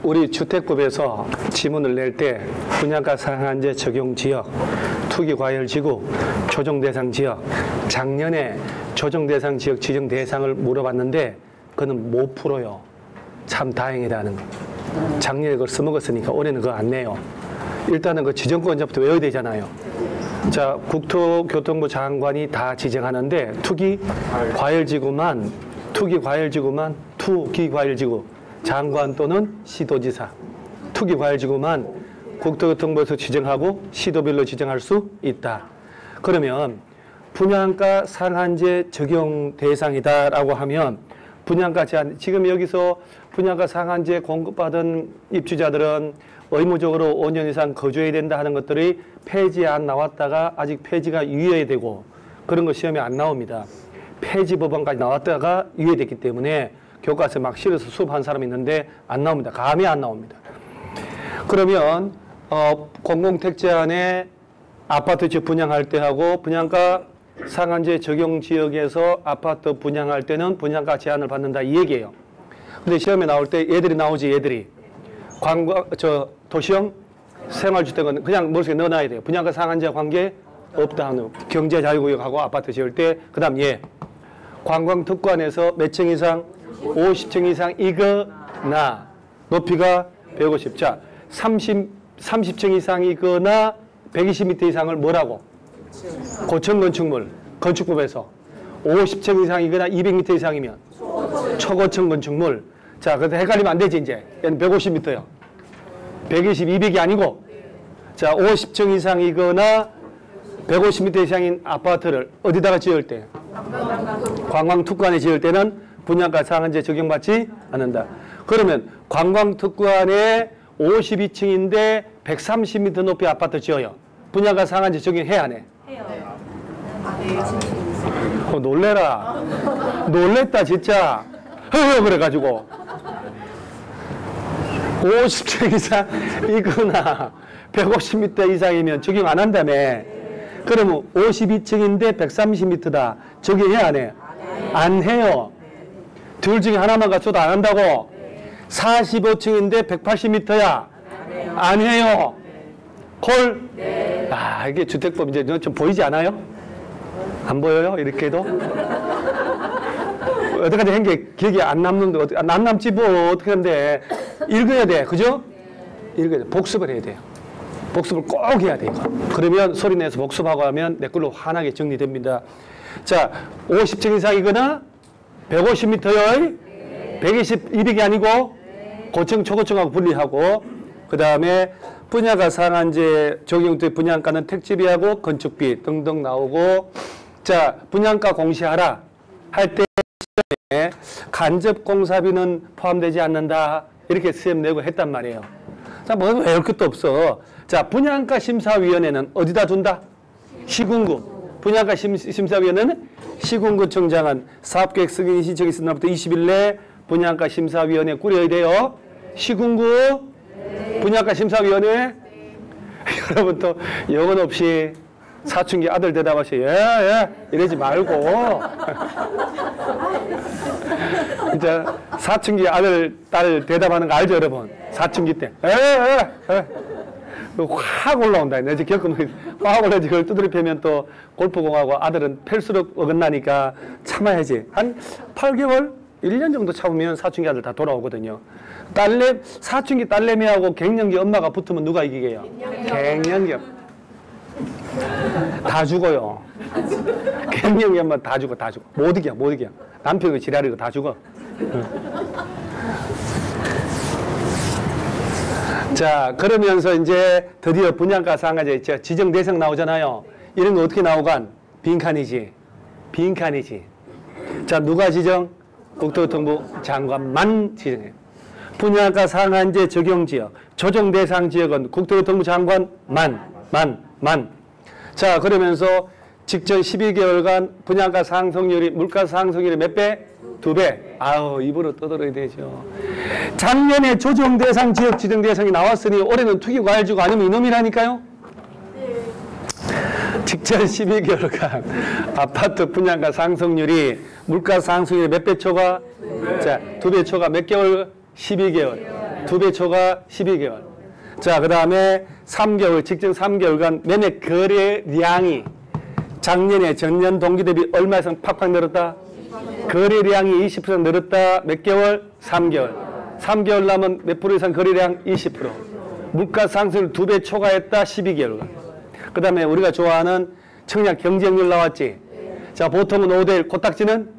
우리 주택법에서 지문을 낼 때 분양가 상한제 적용 지역, 투기 과열 지구, 조정 대상 지역, 작년에 조정 대상 지역 지정 대상을 물어봤는데 그거는 못 풀어요. 참 다행이라는 거. 작년에 그걸 써먹었으니까 올해는 그거 안 내요. 일단은 그 지정권자부터 외워야 되잖아요. 자, 국토교통부 장관이 다 지정하는데 투기 과열지구만 장관 또는 시도지사 투기 과열지구만 국토교통부에서 지정하고 시도별로 지정할 수 있다. 그러면 분양가 상한제 적용 대상이다라고 하면 분양가 제한, 지금 여기서 분양가 상한제 공급받은 입주자들은 의무적으로 5년 이상 거주해야 된다 하는 것들이 폐지 안 나왔다가 아직 폐지가 유예되고 그런 거 시험에 안 나옵니다. 폐지 법안까지 나왔다가 유예됐기 때문에 교과서에 막 실어서 수업한 사람이 있는데 안 나옵니다. 감이 안 나옵니다. 그러면 공공택지안에 아파트 지역 분양할 때 하고 분양가 상한제 적용 지역에서 아파트 분양할 때는 분양가 제한을 받는다 이 얘기예요. 근데 시험에 나올 때 얘들이 나오지 얘들이. 도시형 생활주택은 그냥 머릿속에 넣어놔야 돼요. 분양가 상한제 관계 없다 하는 경제자유구역하고 아파트 지을 때 그다음 관광특구안에서 몇 층 이상? 50층 이상 이거나 높이가 150. 자, 30층 이상이거나 120m 이상을 뭐라고? 고층 건축물, 건축법에서 50층 이상이거나 200m 이상이면 초고층 건축물. 자, 그래서 헷갈리면 안 되지 이제. 얘는 150m요. 120, 200이 아니고 자, 50층 이상이거나 150m 이상인 아파트를 어디다가 지을 때? 관광특구안에 지을 때는 분양가 상한제 적용받지 않는다. 그러면 관광특구안에 52층인데 130m 높이 아파트 지어요. 분양가 상한제 적용해야 하네. 해요. 놀래라. 놀랬다 진짜. 그래가지고 50층 이상이거나 150m 이상이면 적용 안 한다며. 그러면 52층인데 130m다. 적용해야 안 해? 안 해요. 둘 중에 하나만 갖춰도 안 한다고? 45층인데 180m야. 안 해요. 콜? 아, 이게 주택법 이제 좀 보이지 않아요? 안 보여요? 이렇게 해도? 어떡하지? 한 게 기억이 안 남는데, 안 남지 뭐, 어떻게 하는데. 읽어야 돼. 그죠? 읽어야 돼. 복습을 해야 돼요. 복습을 꼭 해야 돼요. 그러면 소리 내서 복습하고 하면 내 걸로 환하게 정리됩니다. 자, 50층 이상이거나 150m요. 120, 200이 아니고 고층, 초고층하고 분리하고 그 다음에 분양가 상한제 적용돼 분양가는 택지비하고 건축비 등등 나오고 자, 분양가 공시하라 할 때 시험에 간접 공사비는 포함되지 않는다 이렇게 시험 내고 했단 말이에요. 자, 뭐 외울 것도 없어. 자, 분양가 심사위원회는 어디다 둔다? 시군구. 분양가 심사위원회는 시군구청장은 사업계획 승인 신청이 있은 날부터 20일 내에 분양가 심사위원회 꾸려야 돼요. 시군구 분양가 심사위원회. 여러분 또 영혼 없이 사춘기 아들 대답하셔. 예, 이러지 말고. 진짜 사춘기 아들, 딸 대답하는 거 알죠, 여러분? 사춘기 때. 확 올라온다. 내가 겪으면 확 올라오지. 그걸 두드려 패면 또 골프공하고 아들은 팰수록 어긋나니까 참아야지. 한 8개월? 1년 정도 참으면 사춘기 아들 다 돌아오거든요. 사춘기 딸내미하고 갱년기 엄마가 붙으면 누가 이기게요? 갱년기. 다 죽어요. 갱년기 엄마 다 죽어. 못 이겨. 남편이 지랄이고 다 죽어. 자, 그러면서 이제 드디어 분양가 상한제 지정 대상 나오잖아요. 이런 거 어떻게 나오간? 빈칸이지. 자, 누가 지정? 국토교통부 장관만 지정해요. 분양가 상한제 적용 지역, 조정 대상 지역은 국토교통부 장관만. 자, 그러면서 직전 12개월간 분양가 상승률이, 물가 상승률이 몇 배? 2배. 아우, 입으로 떠들어야 되죠. 작년에 조정 대상 지역 지정 대상이 나왔으니 올해는 투기 과열지구 아니면 이놈이라니까요? 직전 12개월간 아파트 분양가 상승률이 물가 상승률이 몇 배 초과? 자, 2배 초과 몇 개월? 12개월. 2배 초과 12개월. 자, 그 다음에 3개월, 직전 3개월간 매매 거래량이 작년에 전년 동기 대비 얼마 이상 팍팍 늘었다? 거래량이 20% 늘었다. 몇 개월? 3개월. 3개월 남은 몇 프로 이상 거래량? 20%. 물가 상승을 2배 초과했다. 12개월간. 그 다음에 우리가 좋아하는 청약 경쟁률 나왔지? 자, 보통은 5대1, 코딱지는?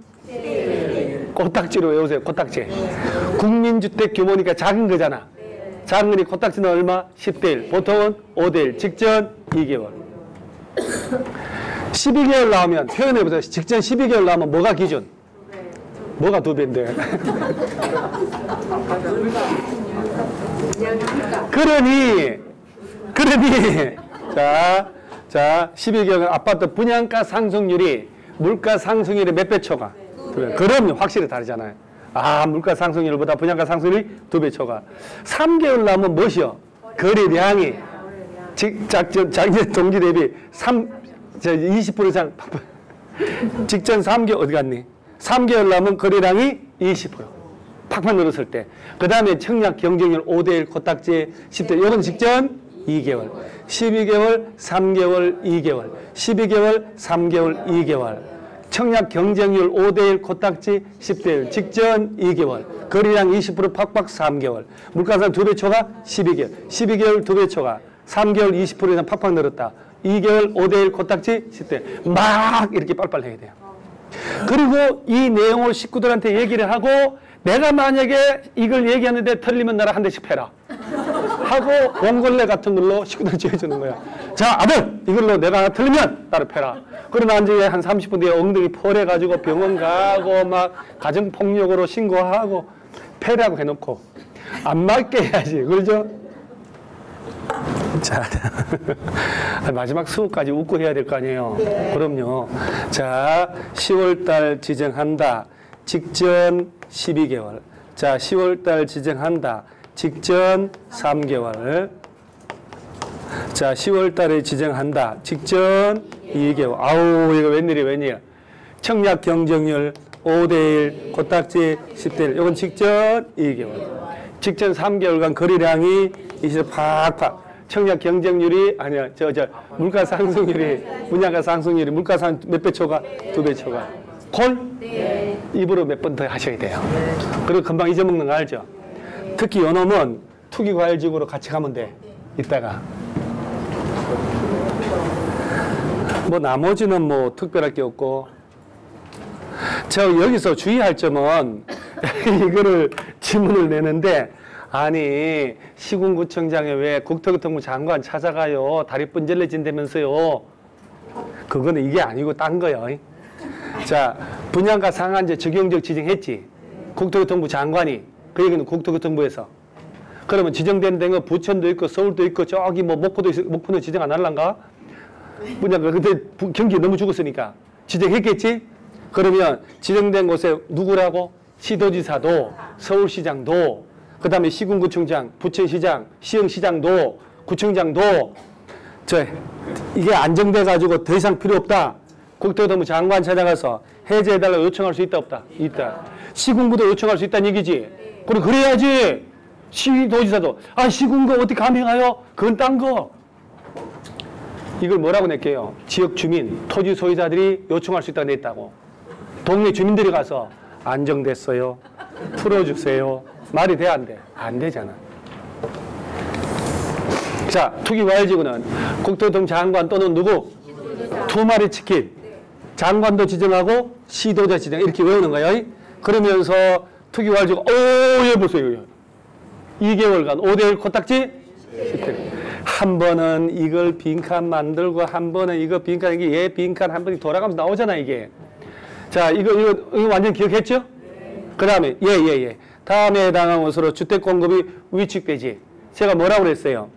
코딱지로 외우세요. 코딱지. 국민주택 규모니까 작은 거잖아. 작은 거니 코딱지는 얼마? 10대1. 보통은 5대1. 직전 2개월. 12개월 나오면 표현해보세요. 직전 12개월 나오면 뭐가 기준? 뭐가 2배인데? 그러니 자 12개월 아파트 분양가 상승률이 물가 상승률의 몇 배 초과? 그러면 확실히 다르잖아요. 아, 물가 상승률보다 분양가 상승률이 2배 초과. 3개월 나면 무엇이요? 거래량이 작년 동기 대비 20% 이상 직전 3개월 어디 갔니? 3개월 남은 거래량이 20% 팍팍 늘었을 때. 그 다음에 청약 경쟁률 5대1 코딱지 10대. 이건 직전 2개월. 12개월, 3개월, 2개월. 12개월, 3개월, 2개월. 청약 경쟁률 5대1 코딱지 10대1 직전 2개월. 거래량 20% 팍팍 3개월. 물가상 2배 초과 12개월. 12개월 2배 초과. 3개월 20% 이상 팍팍 늘었다. 2개월 5대1 코딱지 10대. 막 이렇게 빨빨 해야 돼요. 그리고 이 내용을 식구들한테 얘기를 하고 내가 만약에 이걸 얘기하는데 틀리면 나를 한 대씩 패라 하고 원걸레 같은 걸로 식구들한테 해주는 거야. 자, 아들 이걸로 내가 하나 틀리면 나를 패라. 그러나 이제 한 30분 뒤에 엉덩이 펄해가지고 병원 가고 막 가정폭력으로 신고하고 패라고 해놓고 안 맞게 해야지. 그러죠? 자, 마지막 수업까지 웃고 해야 될 거 아니에요? 네. 그럼요. 자, 10월달 지정한다. 직전 12개월. 자, 10월달 지정한다. 직전 3개월. 자, 10월달에 지정한다. 직전 2개월. 아우, 이거 웬일이야. 청약 경쟁률 5대1, 코딱지 10대1. 이건 직전 2개월. 직전 3개월간 거래량이 이제 팍팍. 청약 경쟁률이 아니야. 물가 상승률이 분양가 상승률이 물가 상 몇 배 초과? 2배 초과. 콜? 네. 입으로 몇 번 더 하셔야 돼요. 네. 그리고 금방 잊어먹는 거 알죠? 네. 특히 요놈은 투기과열직으로 같이 가면 돼. 이따가. 뭐 나머지는 뭐 특별할 게 없고. 저 여기서 주의할 점은 이거를 질문을 내는데 아니 시군구청장에 왜 국토교통부 장관 찾아가요? 다리 뻔질러진다면서요. 그거는 이게 아니고 딴 거예요. 자, 분양가 상한제 적용적 지정했지. 국토교통부 장관이. 그 얘기는 국토교통부에서. 그러면 지정된 데가 부천도 있고 서울도 있고 저기 뭐 목포도 있고 목포는 지정 안 할란가? 분양가 근데 경기 너무 죽었으니까 지정했겠지? 그러면 지정된 곳에 누구라고? 시도지사도 서울시장도 그 다음에 시군구청장, 부천시장, 시흥시장도, 구청장도 이게 안정돼가지고 더 이상 필요 없다. 국토교통부 장관 찾아가서 해제해달라고 요청할 수 있다 없다? 있다. 시군구도 요청할 수 있다는 얘기지. 그럼 그래야지. 시도지사도 시군구 어떻게 감행하여? 그건 딴 거. 이걸 뭐라고 낼게요? 지역 주민, 토지 소유자들이 요청할 수 있다고 냈다고. 동네 주민들이 가서 안정됐어요. 풀어주세요. 말이 돼, 안 돼? 안 되잖아. 자, 투기과열지구는 국토교통부 장관 또는 누구? 두 마리 치킨. 장관도 지정하고 시도자 지정 이렇게 외우는 거예요. 그러면서 투기과열지구 얘 보세요. 2개월간 5대1 코딱지 한 번은 이걸 빈칸 만들고 한 번은 이거 빈칸 이게 얘 빈칸 한 번이 돌아가면서 나오잖아 이게. 자, 이거 완전 기억했죠? 그 다음에 예. 다음에 해당하는 것으로 주택 공급이 위축되지. 제가 뭐라고 그랬어요?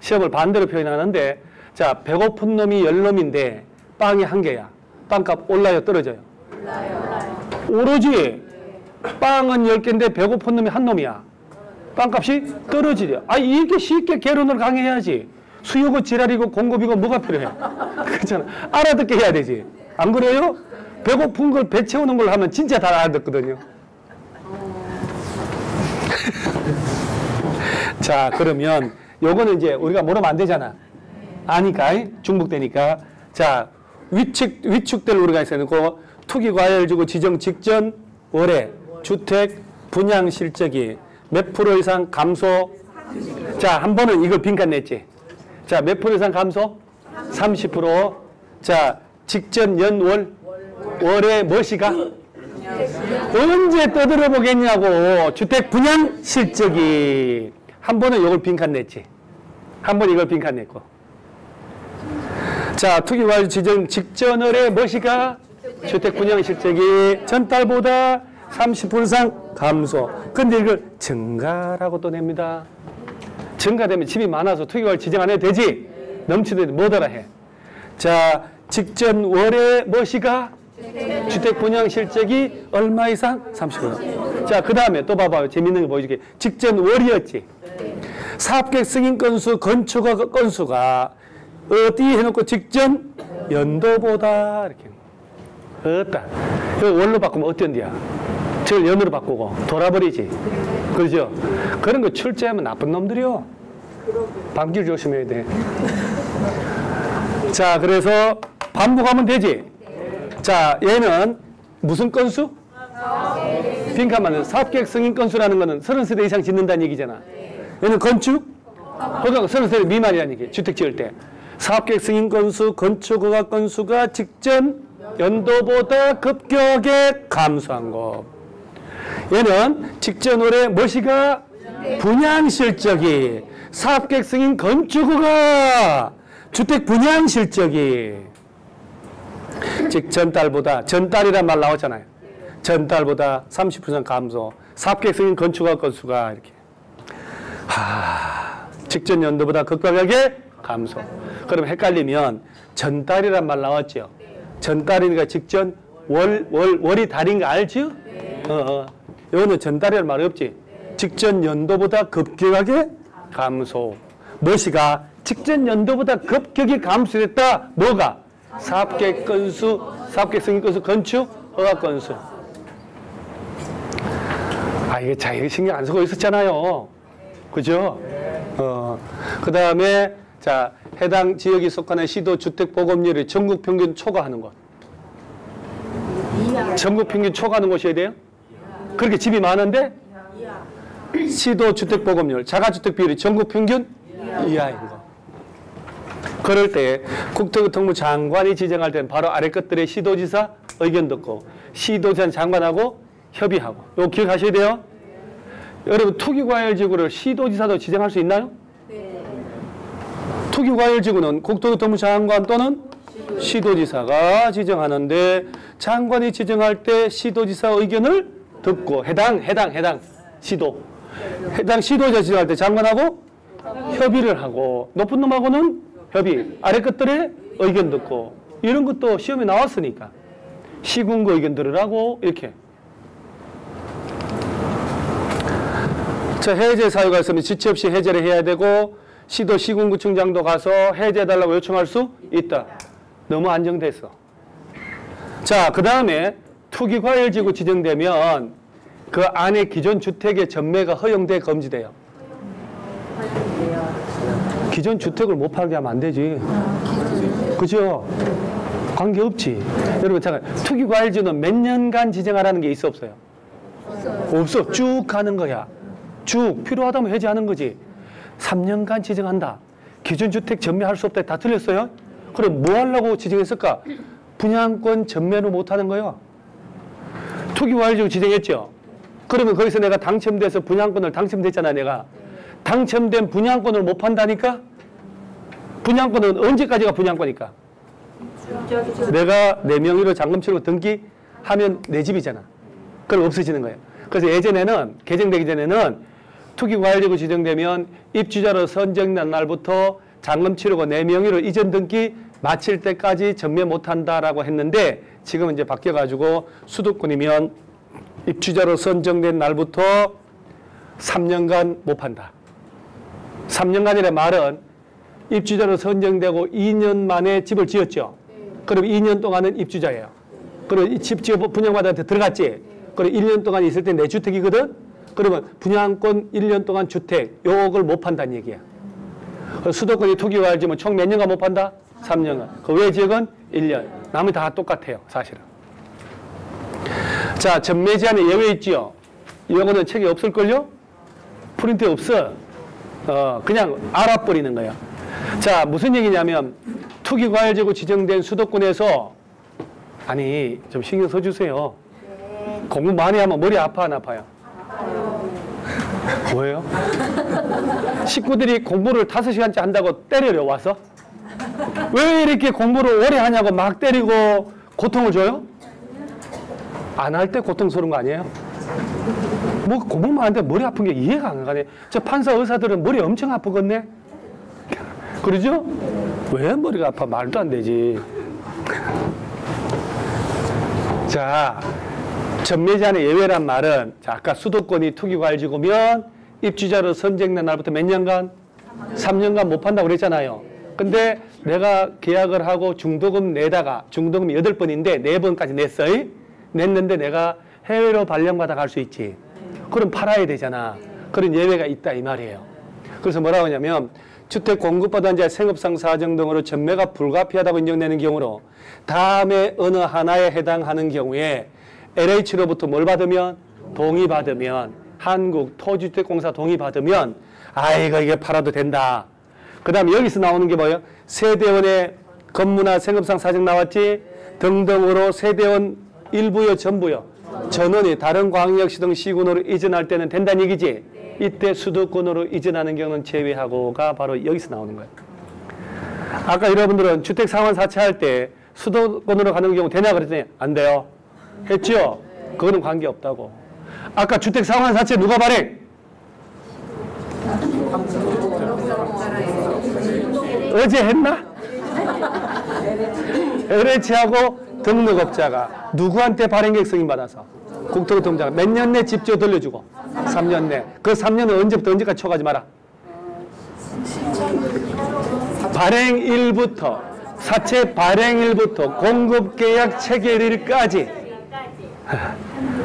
시험을 반대로 표현하는데 자, 배고픈 놈이 10놈인데 빵이 1개야. 빵값 올라요, 떨어져요? 올라요. 오르지. 빵은 10개인데 배고픈 놈이 1놈이야. 빵값이 떨어지죠. 이렇게 쉽게 개론을 강해야지. 수요고 지랄이고 공급이고 뭐가 필요해? 그렇잖아. 알아듣게 해야 되지. 안 그래요? 배고픈 걸 배 채우는 걸 하면 진짜 다 알아듣거든요. 자, 그러면 요거는 이제 우리가 모르면 안 되잖아. 아니까, 중복되니까. 자, 위축될 우리가 있어야 되고, 투기과열지구 지정 직전 월에 주택 분양 실적이 몇 프로 이상 감소? 자, 한 번은 이걸 빈칸 냈지. 자, 몇 프로 이상 감소? 30%. 자, 직전 월에 무엇이가? 언제 떠들어 보겠냐고. 주택 분양 실적이. 한 번은 이걸 빈칸 냈지. 한 번 이걸 빈칸 냈고. 자, 투기과열 지정 직전월에 무엇이가? 주택 분양 실적이 전달보다 30% 이상 감소. 근데 이걸 증가라고 또 냅니다. 증가되면 집이 많아서 투기과열 지정 안 해도 되지? 넘치더라도 뭐더라 해. 자, 직전 월에 무엇이가? 주택 분양 실적이 얼마 이상? 30%. 자, 그 다음에 또 봐봐요. 재밌는 거 보여줄게. 직전 월이었지. 사업계획 승인 건수, 건축 건수가 어디 해놓고 직전 연도보다 이렇게. 어따. 이거 월로 바꾸면 어떤디야? 저걸 연으로 바꾸고 돌아버리지. 그렇죠? 그런 거 출제하면 나쁜 놈들이요. 방귀를 조심해야 돼. 자, 그래서 반복하면 되지. 자, 얘는 무슨 건수? 빈칸만 사업계획 승인 건수라는 거는 30세대 이상 짓는다는 얘기잖아. 얘는 건축? 그러니까 30세대 미만이라는 얘기. 주택 지을 때. 사업계획 승인 건수, 건축 허가 건수가 직전 연도보다 급격하게 감소한 것. 얘는 직전 월에 무엇이가? 분양 실적이. 사업계획 승인 건축 허가. 주택 분양 실적이. 전달보다, 전달이란 말 나왔잖아요. 전달보다 30% 감소. 사업계획 승인 건축 허가 건수가 이렇게. 직전 연도보다 급격하게 감소. 그럼 헷갈리면 전달이란 말 나왔죠. 전달이니까 직전 월이 달인 거 알죠? 이거는 전달이란 말이 없지. 직전 연도보다 급격하게 감소. 무엇이가? 직전 연도보다 급격히 감소했다. 뭐가? 사업계획 건수, 사업계획 승인 건수, 건축 허가 건수. 이게 자기가 신경 안 쓰고 있었잖아요. 그죠? 그 다음에, 자, 해당 지역이 속하는 시도 주택 보급률이 전국 평균 초과하는 곳. 전국 평균 초과하는 곳이어야 돼요? 그렇게 집이 많은데? 시도 주택 보급률, 자가주택 비율이 전국 평균 이하인 거. 그럴 때 국토교통부 장관이 지정할 때는 바로 아래 것들의 시도지사 의견 듣고 시도지사 장관하고 협의하고. 이거 기억하셔야 돼요. 여러분, 투기과열지구를 시도지사도 지정할 수 있나요? 네. 투기과열지구는 국토교통부 장관 또는 시도지사가 지정하는데, 장관이 지정할 때 시도지사 의견을 듣고 해당 시도. 해당 시도지사 지정할 때 장관하고 협의를 하고, 높은 놈하고는 협의, 아래 것들의 의견 듣고. 이런 것도 시험에 나왔으니까 시군구 의견 들으라고 이렇게. 자, 해제 사유가 있으면 지체 없이 해제를 해야 되고, 시도 시군구청장도 가서 해제해달라고 요청할 수 있다. 너무 안정됐어. 자, 그 다음에 투기과열지구 지정되면 그 안에 기존 주택의 전매가 허용돼 금지돼요. 기존 주택을 못 팔게 하면 안 되지. 그죠? 관계없지. 여러분, 잠깐, 투기과열지구는 몇 년간 지정하라는 게 있어, 없어요? 없어. 쭉 가는 거야. 쭉 필요하다면 해제하는 거지. 3년간 지정한다. 기존 주택 전매할 수 없다. 다 틀렸어요? 그럼 뭐 하려고 지정했을까? 분양권 전매를 못 하는 거예요. 투기과열지구 지정했죠. 그러면 거기서 내가 당첨돼서 분양권을 당첨됐잖아, 내가. 당첨된 분양권을 못 판다니까? 분양권은 언제까지가 분양권이니까? 내가 내 명의로 잔금 치르고 등기하면 내 집이잖아. 그럼 없어지는 거예요. 그래서 예전에는, 개정되기 전에는 투기과열지구 지정되면 입주자로 선정된 날부터 잔금 치르고 내 명의로 이전 등기 마칠 때까지 전매 못한다라고 했는데, 지금은 이제 바뀌어가지고 수도권이면 입주자로 선정된 날부터 3년간 못 판다. 3년간이라는 말은 입주자로 선정되고 2년 만에 집을 지었죠. 그럼 2년 동안은 입주자예요. 그리고 이 집 지어 분양받아한테 들어갔지. 그리고 1년 동안 있을 때 내 주택이거든. 그러면 분양권 1년 동안 주택 요걸 못 판다는 얘기야. 수도권이 투기과열지면 총 몇 년간 못 판다? 3년간. 그 외 지역은 1년. 나머지 다 똑같아요, 사실은. 자, 전매 제한에 예외 있지요. 이거는 책이 없을걸요? 프린트에 없어. 그냥 알아버리는 거야. 자, 무슨 얘기냐면 투기과열지구 지정된 수도권에서 아니 좀 신경 써주세요. 공부 많이 하면 머리 아파 안 아파요? 뭐예요? 식구들이 공부를 5시간째 한다고 때려요 와서? 왜 이렇게 공부를 오래 하냐고 막 때리고 고통을 줘요? 안 할 때 고통스러운 거 아니에요? 뭐 공부만 하는데 머리 아픈 게 이해가 안 가네. 저 판사 의사들은 머리 엄청 아프겠네? 그러죠? 왜 머리가 아파? 말도 안 되지. 자, 전매 제한의 예외란 말은 자, 아까 수도권이 투기과열지구면 입주자로 선정된 날부터 몇 년간? 3년간 못 판다고 그랬잖아요. 근데 내가 계약을 하고 중도금 내다가 중도금이 8번인데 4번까지 냈어요. 냈는데 내가 해외로 발령받아 갈 수 있지. 그럼 팔아야 되잖아. 그런 예외가 있다 이 말이에요. 그래서 뭐라고 하냐면 주택 공급받은 자의 생업상 사정 등으로 전매가 불가피하다고 인정되는 경우로 다음에 어느 하나에 해당하는 경우에 LH로부터 뭘 받으면? 동의받으면 한국토지주택공사 동의받으면 아이고 이게 팔아도 된다. 그 다음에 여기서 나오는 게 뭐예요? 세대원의 건물이나 생업상 사정 나왔지? 등등으로 세대원 일부요 전부요? 전원이 다른 광역시 등 시군으로 이전할 때는 된다는 얘기지? 이때 수도권으로 이전하는 경우는 제외하고가 바로 여기서 나오는 거예요. 아까 여러분들은 주택 상환 사채할 때 수도권으로 가는 경우 되냐 그랬더니 안 돼요. 했죠? 그거는 관계없다고. 아까 주택 상환 사채 누가 발행? 어제 했나? LH하고 등록업자가 누구한테 발행계획 승인받아서? 국토교통부가 몇 년 내 집주 돌려주고 3년 내. 그 3년은 언제부터 언제까지 쳐가지 마라. 발행일부터 사채 발행일부터 공급계약 체결일까지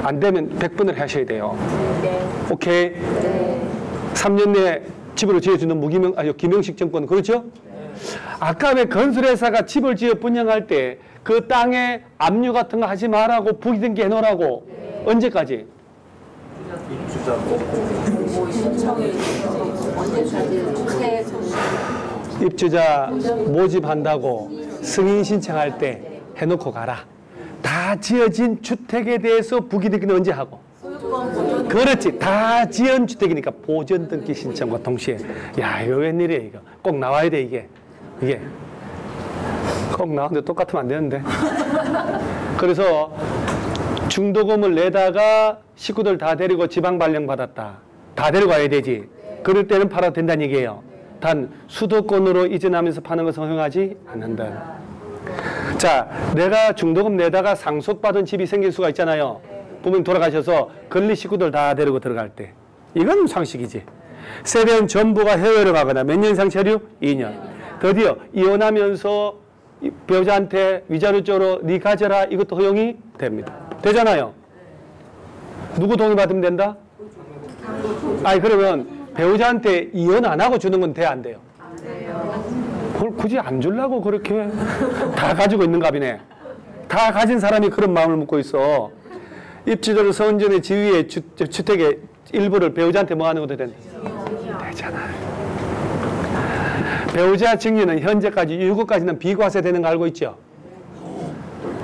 안 되면 100번을 하셔야 돼요. 오케이? 3년 내에 집으로 지어주는 기명식 정권 그렇죠? 아까 왜 건설회사가 집을 지어 분양할 때 그 땅에 압류 같은 거 하지 말라고 부기등기 해놓으라고 언제까지? 입주자 모집한다고 승인 신청할 때 해놓고 가라. 다 지어진 주택에 대해서 부기등기는 언제 하고? 그렇지. 다 지은 주택이니까 보존등기 신청과 동시에. 야 이거 웬일이야 이거. 꼭 나와야 돼 이게. 꼭 나오는데 똑같으면 안 되는데. 그래서 중도금을 내다가 식구들 다 데리고 지방 발령 받았다. 다 데리고 와야 되지. 그럴 때는 팔아도 된다는 얘기예요. 단 수도권으로 이전하면서 파는 것은 허용하지 않는다. 자, 내가 중도금 내다가 상속받은 집이 생길 수가 있잖아요. 부모님 돌아가셔서 권리 식구들 다 데리고 들어갈 때. 이건 상식이지. 세대원 전부가 해외로 가거나 몇 년 이상 체류? 2년. 드디어 이혼하면서 배우자한테 위자료 쪽으로 네 가져라 이것도 허용이 됩니다. 되잖아요. 누구 동의 받으면 된다? 아니 그러면 배우자한테 이혼 안 하고 주는 건 돼 안 돼요? 안 돼요. 그걸 굳이 안 주려고 그렇게 다 가지고 있는 갑이네. 다 가진 사람이 그런 마음을 먹고 있어. 입주자로 선전의 지위의 주택의 일부를 배우자한테 뭐 하는 것도 된다? 되잖아요. 배우자 증여는 현재까지 6억까지는 비과세 되는 거 알고 있죠?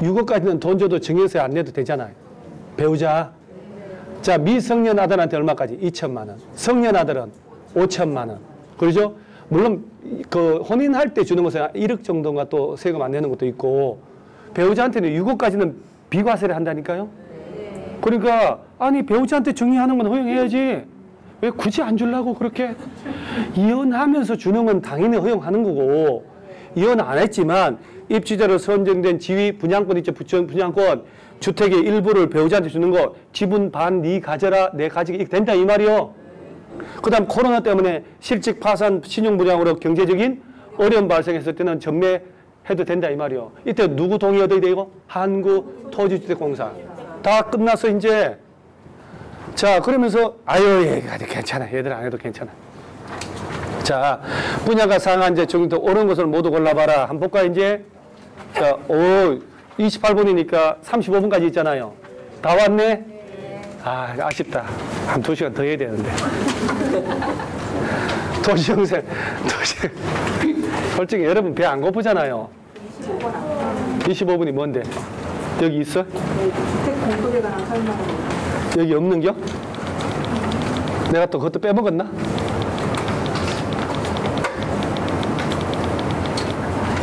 6억까지는 돈 줘도 증여세 안 내도 되잖아요. 배우자. 자, 미성년 아들한테 얼마까지? 2천만 원. 성년 아들은 5천만 원. 그러죠? 물론 그 혼인할 때 주는 것은 1억 정도가 또 세금 안 내는 것도 있고 배우자한테는 6억까지는 비과세를 한다니까요. 그러니까 아니 배우자한테 증여하는 건 허용해야지. 왜 굳이 안 주려고 그렇게 이혼하면서 주는 건 당연히 허용하는 거고 이혼 안 했지만 입주자로 선정된 지위 분양권 있죠. 분양권 주택의 일부를 배우자한테 주는 거 지분 반 네 가져라 내 가지게 이렇게 된다 이 말이요. 그 다음 코로나 때문에 실직 파산 신용불량으로 경제적인 어려움 발생했을 때는 전매해도 된다 이 말이요. 이때 누구 동의 얻어야 되고? 한국토지주택공사. 다 끝나서 이제 자, 그러면서 아유, 예, 괜찮아. 얘들 안 해도 괜찮아. 자, 분양가 상한제 적용도 옳은 것을 모두 골라봐라. 한번 볼까 이제? 자, 28분이니까 35분까지 있잖아요. 다 왔네? 아, 아쉽다. 한 2시간 더 해야 되는데. 도시형생. 솔직히 여러분 배 안 고프잖아요. 25분이 뭔데? 여기 있어? 여기 없는겨? 내가 또 그것도 빼먹었나?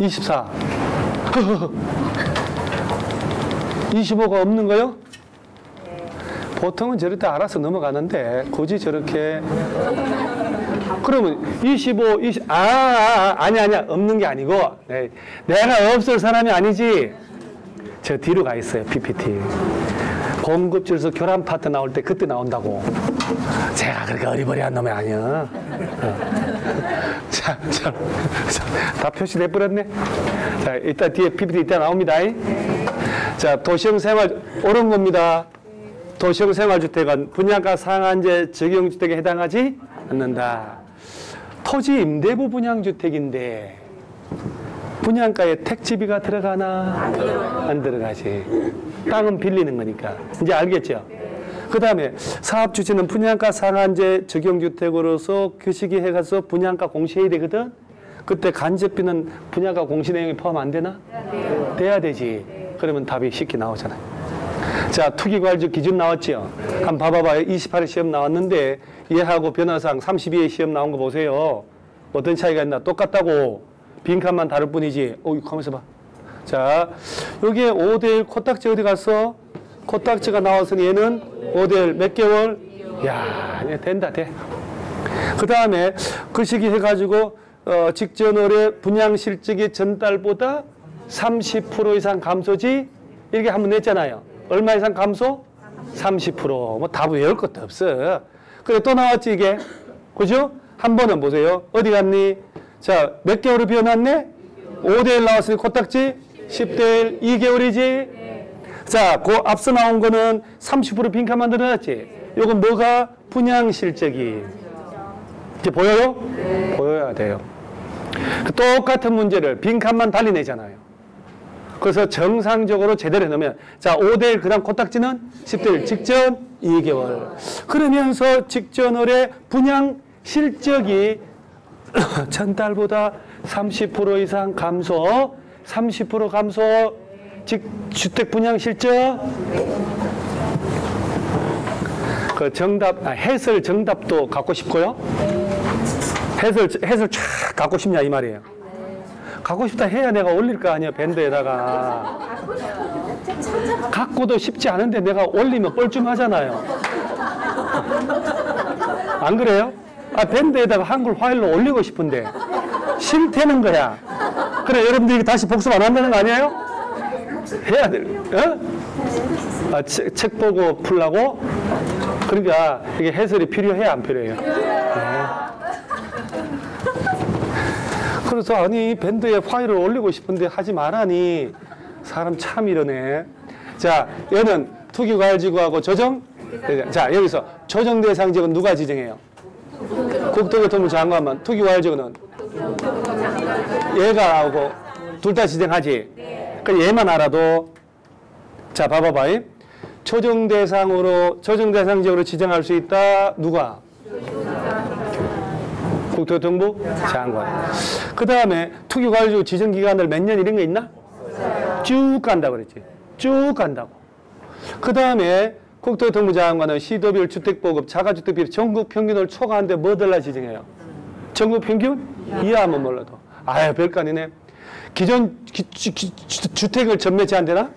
24. 25가 없는 거요? 보통은 저럴 때 알아서 넘어가는데 굳이 저렇게 그러면 25, 20 아니야 없는 게 아니고 네, 내가 없을 사람이 아니지. 저 뒤로 가 있어요. PPT 공급질서 교란 파트 나올 때 그때 나온다고. 제가 그렇게 어리버리한 놈이 아니야. 다 표시돼 버렸네. 자, 이따 뒤에 PPT 이따 나옵니다. 자, 도시형 생활 옳은 겁니다. 도시형 생활주택은 분양가 상한제 적용주택에 해당하지 않는다. 토지 임대부 분양주택인데 분양가에 택지비가 들어가나? 안 들어가지. 땅은 빌리는 거니까. 이제 알겠죠? 그 다음에 사업주체는 분양가 상한제 적용주택으로서 규식이 해가서 분양가 공시해야 되거든? 그때 간접비는 분양가 공시 내용에 포함 안 되나? 돼야 되지. 그러면 답이 쉽게 나오잖아요. 자, 투기과일주 기준 나왔죠? 한번 봐봐봐요. 28회 시험 나왔는데 얘하고 변화상 32회 시험 나온 거 보세요. 어떤 차이가 있나? 똑같다고. 빈칸만 다를 뿐이지. 가만있어 봐. 자, 여기에 5대1 코딱지 어디 갔어? 코딱지가 나왔으니 얘는 5대1 몇 개월? 야, 된다, 돼. 그 다음에 그 시기 해가지고 직전월에 분양 실적이 전달보다 30% 이상 감소지? 이렇게 한번 냈잖아요. 얼마 이상 감소? 30%. 뭐 답을 외울 것도 없어. 그래, 또 나왔지, 이게. 그죠? 한 번은 보세요. 어디 갔니? 자, 몇 개월을 비워놨네? 5대1 나왔으니 코딱지? 10대1, 2개월이지? 자, 그 앞서 나온 거는 30% 빈칸만 늘어났지? 요건 뭐가? 분양 실적이. 이제 보여요? 보여야 돼요. 똑같은 문제를 빈칸만 달리 내잖아요. 그래서 정상적으로 제대로 해놓으면 자, 5대1 그 다음 코딱지는 10대1 직전 2개월. 그러면서 직전월에 분양 실적이 전달보다 30% 이상 감소, 30% 감소, 주택 분양 실적. 그 정답, 해설 정답도 갖고 싶고요. 해설 쫙 갖고 싶냐 이 말이에요. 갖고 싶다 해야 내가 올릴 거 아니야, 밴드에다가. 갖고도 쉽지 않은데 내가 올리면 뻘쭘하잖아요. 안 그래요? 밴드에다가 한글 파일로 올리고 싶은데 싫다는 거야. 그래, 여러분들이 다시 복습 안 한다는 거 아니에요? 해야 돼. 어? 책 보고 풀라고? 그러니까 이게 해설이 필요해, 안 필요해요? 네. 그래서 아니 밴드에 파일을 올리고 싶은데 하지 말라니. 사람 참 이러네. 자, 얘는 투기과열지구하고 조정. 자, 여기서 조정 대상 지역은 누가 지정해요? 국토교통부 장관만. 투기과열지구는 얘가 하고 둘 다 지정하지. 그럼 얘만 알아도. 자, 봐봐봐. 조정 대상 지역으로 지정할 수 있다. 누가? 국토교통부 장관. 그 다음에 투기과열지구 지정기간들 몇 년 이런 거 있나? 쭉 간다고 그랬지. 쭉 간다고. 그 다음에 국토교통부 장관은 시도별 주택보급, 자가주택비 전국 평균을 초과하는데 뭐 달라 지정해요? 전국 평균? 이하면 몰라도. 아유, 별거 아니네. 기존 주택을 전매 제한되나?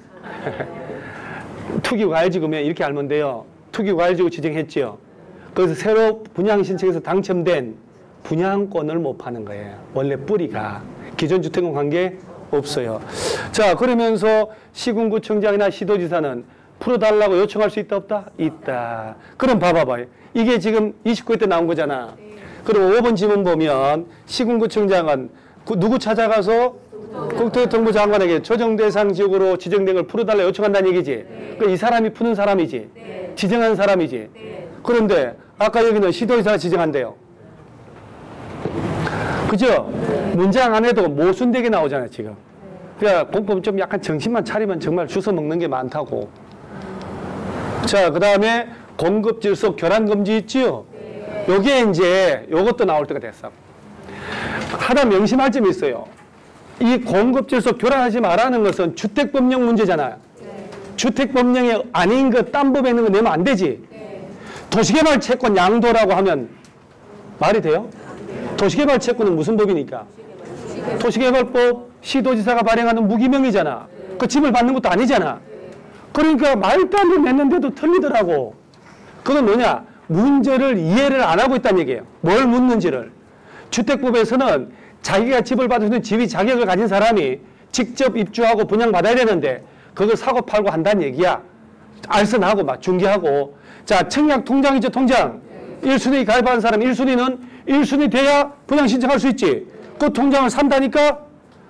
투기과열지구면 이렇게 알면 돼요. 투기과열지구 지정했지요. 그래서 새로 분양 신청해서 당첨된 분양권을 못 파는 거예요. 원래 뿌리가. 기존 주택과 관계 없어요. 자, 그러면서 시군구청장이나 시도지사는 풀어달라고 요청할 수 있다, 없다? 있다. 그럼 봐봐봐요. 이게 지금 29회 때 나온 거잖아. 그럼 5번 지문 보면 시군구청장은 누구 찾아가서 국토교통부 장관에게 조정대상 지역으로 지정된 걸 풀어달라 요청한다는 얘기지. 이 사람이 푸는 사람이지. 지정한 사람이지. 그런데 아까 여기는 시도지사가 지정한대요. 그죠? 문장 안에도 모순되게 나오잖아요, 지금. 그러니까 공법 좀 약간 정신만 차리면 정말 주워 먹는 게 많다고. 자, 그 다음에 공급 질서 교란 금지 있지요? 요게 이제 요것도 나올 때가 됐어. 하나 명심할 점이 있어요. 이 공급 질서 교란하지 말라는 것은 주택법령 문제잖아요. 주택법령이 아닌 거 딴 법에 있는 거 내면 안 되지. 도시개발 채권 양도라고 하면 말이 돼요? 도시개발 채권은 무슨 법이니까? 도시개발법, 시도지사가 발행하는 무기명이잖아. 그 집을 받는 것도 아니잖아. 그러니까 말도 안 되게 냈는데도 틀리더라고. 그건 뭐냐? 문제를 이해를 안 하고 있다는 얘기예요. 뭘 묻는지를. 주택법에서는 자기가 집을 받을 수 있는 지위 자격을 가진 사람이 직접 입주하고 분양받아야 되는데 그걸 사고 팔고 한다는 얘기야. 알선하고 막 중개하고. 자, 청약 통장이죠, 통장. 1순위 가입한 사람 1순위는 1순위 돼야 분양 신청할 수 있지. 그 통장을 산다니까?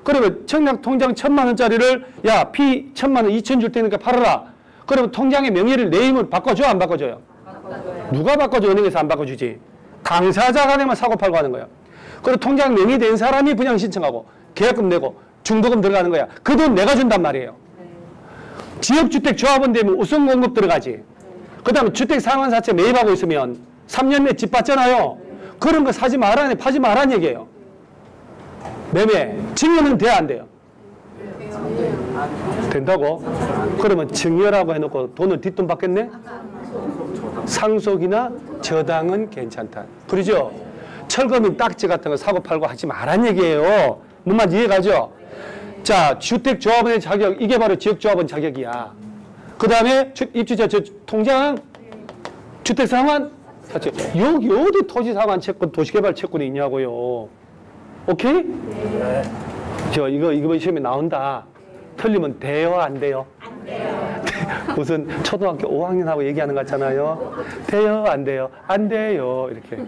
그러면 청약 통장 1,000만 원짜리를 야, 피 1,000만 원 2천 줄 테니까 팔아라. 그러면 통장의 명의를 네임을 바꿔줘, 안 바꿔줘요? 바꿔줘요. 누가 바꿔줘? 은행에서 안 바꿔주지. 당사자 간에만 사고 팔고 하는 거야. 그리고 통장 명의 된 사람이 분양 신청하고 계약금 내고 중도금 들어가는 거야. 그 돈 내가 준단 말이에요. 지역주택 조합원 되면 우선 공급 들어가지. 그 다음에 주택상환사채 매입하고 있으면 3년 내 집 받잖아요. 그런 거 사지 말라니, 파지 말라는 얘기예요. 매매. 증여는 돼야 안 돼요? 된다고? 그러면 증여라고 해놓고 돈을 뒷돈 받겠네? 상속이나 저당은 괜찮다. 그러죠? 철거민 딱지 같은 거 사고 팔고 하지 말란 얘기예요. 뭔 말인지 이해가죠? 자, 주택조합원의 자격, 이게 바로 지역조합원 자격이야. 그 다음에 입주자 통장, 주택상환, 여기 어디 토지상환 채권, 도시개발 채권이 있냐고요. 오케이? 네. 저 이거 시험에 나온다. 틀리면 돼요, 안 돼요? 안 돼요. 무슨 초등학교 5학년하고 얘기하는 것 같잖아요. 돼요, 안 돼요? 안 돼요. 이렇게.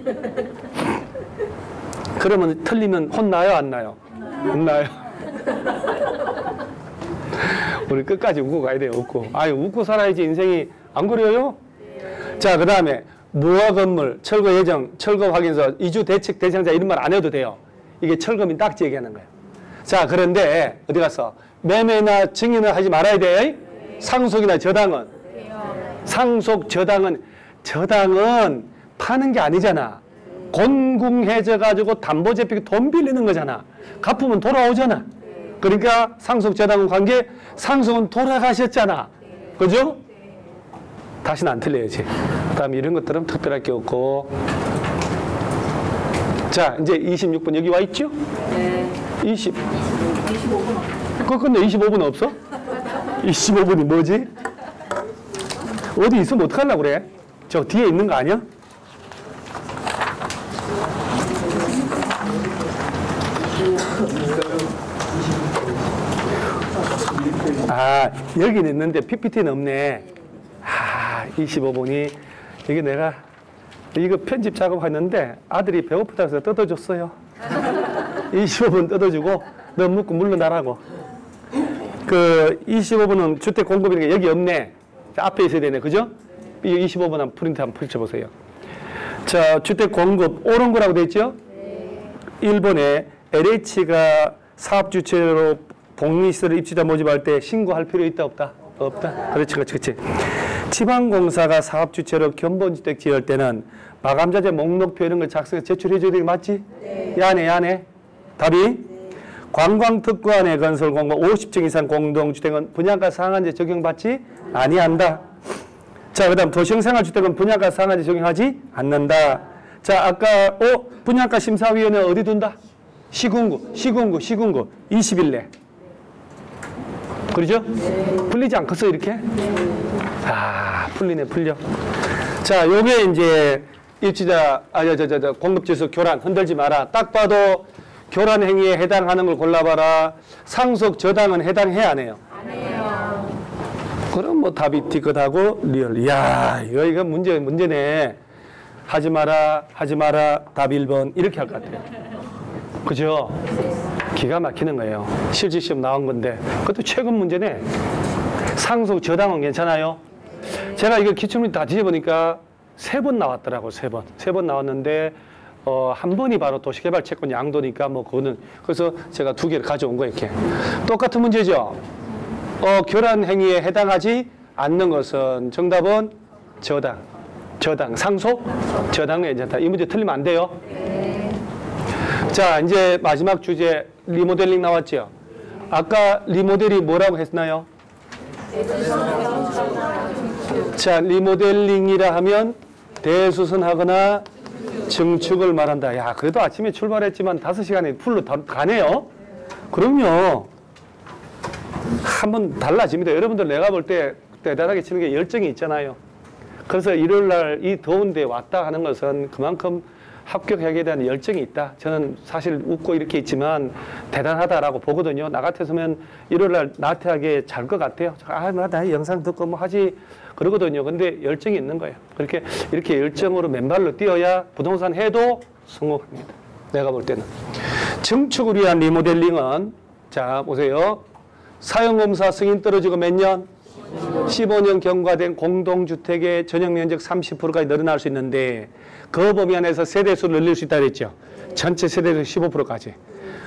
그러면 틀리면 혼나요, 안 나요? 혼나요. 우리 끝까지 웃고 가야 돼요, 웃고. 아유, 웃고 살아야지 인생이 안 그래요? 자, 그 다음에 무화 건물, 철거 예정, 철거 확인서, 이주 대책 대상자 이런 말 안 해도 돼요. 이게 철거민 딱지 얘기하는 거예요. 자, 그런데 어디 갔어? 매매나 증여는 하지 말아야 돼. 상속이나 저당은. 상속, 저당은 파는 게 아니잖아. 곤궁해져가지고 담보 잡히고 돈 빌리는 거잖아. 갚으면 돌아오잖아. 그러니까 상속, 저당은 관계, 상속은 돌아가셨잖아. 그죠? 다시는 안 틀려야지. 그 다음에 이런 것들은 특별할 게 없고. 자, 이제 26분 여기 와 있죠? 네. 25분. 그거 근데 25분 없어? 25분이 뭐지? 어디 있으면 어떡하려고 그래? 저 뒤에 있는 거 아니야? 아, 여기는 있는데 PPT는 없네. 아, 25분이 이게 내가 이거 편집 작업했는데 아들이 배고프다고 해서 뜯어줬어요. 25분 뜯어주고 너 묻고 물러나라고. 그 25분은 주택 공급이니까 여기 없네. 앞에 있어야 되네. 그죠? 이 25분 한번 프린트 한번 펼쳐보세요. 자, 주택 공급 옳은 거라고 돼 있죠? 1번에 LH가 사업주체로 복리시설 입주자 모집할 때 신고할 필요 있다 없다? 없다. 그렇지. 지방공사가 사업주체로 견본주택 지을 때는 마감자재 목록표 이런 걸 작성해 제출해줘야 되는 거 맞지? 네. 야네. 답이? 네. 관광특구안의 건설 공고 50층 이상 공동주택은 분양가 상한제 적용받지 아니한다. 자, 그 다음 도시형생활주택은 분양가 상한제 적용하지 않는다. 자, 아까 분양가 심사위원회 어디 둔다? 시군구 20일 내. 그러죠? 네. 풀리지 않겠어 이렇게? 아, 풀려. 자, 요게 이제 입주자, 공급질서 교란 흔들지 마라. 딱 봐도 교란 행위에 해당하는 걸 골라봐라. 상속 저당은 해당해 안 해요? 안 해요. 그럼 뭐 답이 티컷하고 리얼. 이야, 이거 문제네. 하지 마라. 답 1번. 이렇게 할 것 같아요. 그죠? 기가 막히는 거예요. 실질시험 나온 건데. 그것도 최근 문제네. 상속 저당은 괜찮아요? 제가 이거 기출문제 다 뒤져보니까 3번 나왔더라고, 3번. 3번 나왔는데, 한 번이 바로 도시개발 채권 양도니까 뭐 그거는, 그래서 제가 2개를 가져온 거예요, 이렇게. 똑같은 문제죠. 교란 행위에 해당하지 않는 것은 정답은 저당. 저당. 상속? 저당에 괜찮다. 이 문제 틀리면 안 돼요. 자, 이제 마지막 주제 리모델링 나왔죠. 아까 리모델이 뭐라고 했나요? 자, 리모델링이라 하면 대수선하거나 증축을 말한다. 야, 그래도 아침에 출발했지만 5시간에 풀로 가네요. 그럼요. 한번 달라집니다. 여러분들 내가 볼 때 대단하게 치는 게 열정이 있잖아요. 그래서 일요일 날 이 더운데 왔다 하는 것은 그만큼 합격하게 대한 열정이 있다. 저는 사실 웃고 이렇게 있지만 대단하다라고 보거든요. 나 같았으면 일요일 날 나태하게 잘 것 같아요. 나 영상 듣고 뭐 하지 그러거든요. 근데 열정이 있는 거예요. 이렇게 열정으로 맨발로 뛰어야 부동산 해도 성공합니다. 내가 볼 때는. 증축을 위한 리모델링은 자 보세요. 사용검사 승인 떨어지고 몇 년? 15년 경과된 공동주택의 전용면적 30%까지 늘어날 수 있는데 그 범위 안에서 세대수를 늘릴 수 있다 그랬죠. 전체 세대수 15%까지.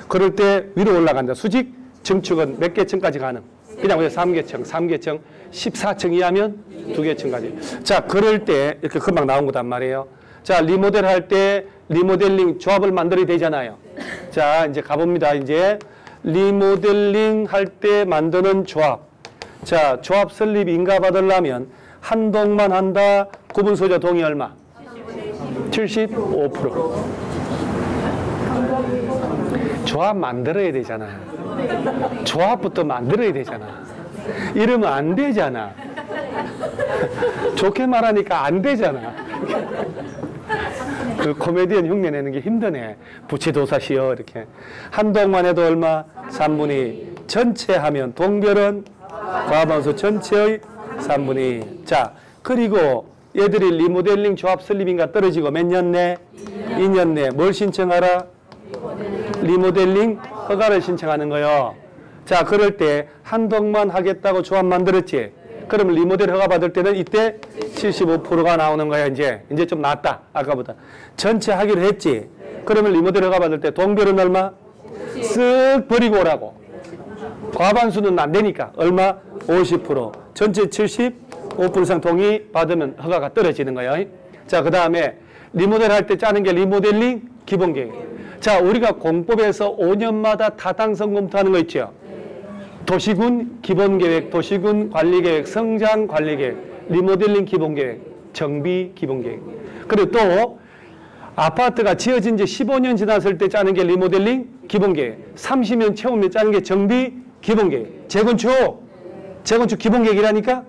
그럴 때 위로 올라간다. 수직 증축은 몇 개층까지 가능? 그냥 3개층, 3개층, 14층 이하면 2개층까지. 자, 그럴 때 이렇게 금방 나온 거단 말이에요. 자, 리모델 할 때 리모델링 조합을 만들어야 되잖아요. 자, 이제 가봅니다. 이제 리모델링 할 때 만드는 조합. 자, 조합 설립 인가 받으려면 한 동만 한다. 구분 소유자 동의 얼마? 75%. 조합 만들어야 되잖아. 조합부터 만들어야 되잖아. 이러면 안 되잖아. 좋게 말하니까 안 되잖아. 그 코미디언 흉내 내는 게 힘드네. 부채도사시여 이렇게. 한 동만 해도 얼마? 3분의 2. 전체 하면 동별은 과반수 전체의 3분의 2. 자, 그리고 얘들이 리모델링 조합 설립인가 떨어지고 몇 년 내? 2년 내. 뭘 신청하라? 리모델링 허가를 신청하는 거요. 자, 그럴 때 한동만 하겠다고 조합 만들었지. 그럼 리모델 허가 받을 때는 이때 75%가 나오는 거야. 이제 좀 낫다. 아까보다. 전체 하기로 했지. 그러면 리모델 허가 받을 때 동별은 얼마? 쓱 버리고 오라고. 과반수는 안 되니까 얼마? 50%. 전체 75% 이상 동의 받으면 허가가 떨어지는 거예요. 자, 그 다음에 리모델 할 때 짜는 게 리모델링 기본계획. 자, 우리가 공법에서 5년마다 타당성 검토하는 거 있죠. 도시군 기본계획, 도시군 관리계획, 성장 관리계획, 리모델링 기본계획, 정비 기본계획. 그리고 또 아파트가 지어진 지 15년 지났을 때 짜는 게 리모델링 기본계획, 30년 채우면 짜는 게 정비 기본계획. 재건축 기본계획이라니까.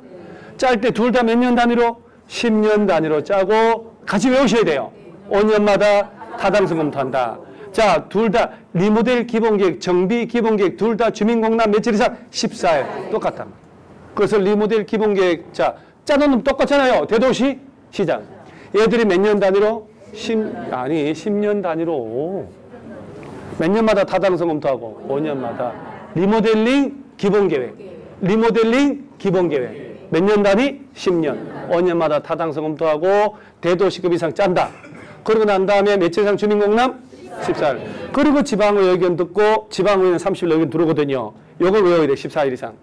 짤 때 둘 다 몇 년 단위로? 10년 단위로 짜고 같이 외우셔야 돼요. 5년마다 타당성 검토한다. 자, 둘 다 리모델 기본계획, 정비 기본계획 둘 다 주민공람 며칠 이상? 14일. 똑같다. 그래서 리모델 기본계획 자 짜놓으면 똑같잖아요. 대도시 시장. 얘들이 몇 년 단위로? 10년 단위로. 몇 년마다 타당성 검토하고 5년마다 리모델링 기본계획. 리모델링 기본계획. 몇 년 단위? 10년. 5년마다 타당성 검토하고 대도시급 이상 짠다. 그러고 난 다음에 며칠 이상 주민공람? 14일. 그리고 지방의 의견 듣고 지방의회는 30일 의견 들어오거든요. 요걸 외워야 돼. 14일 이상.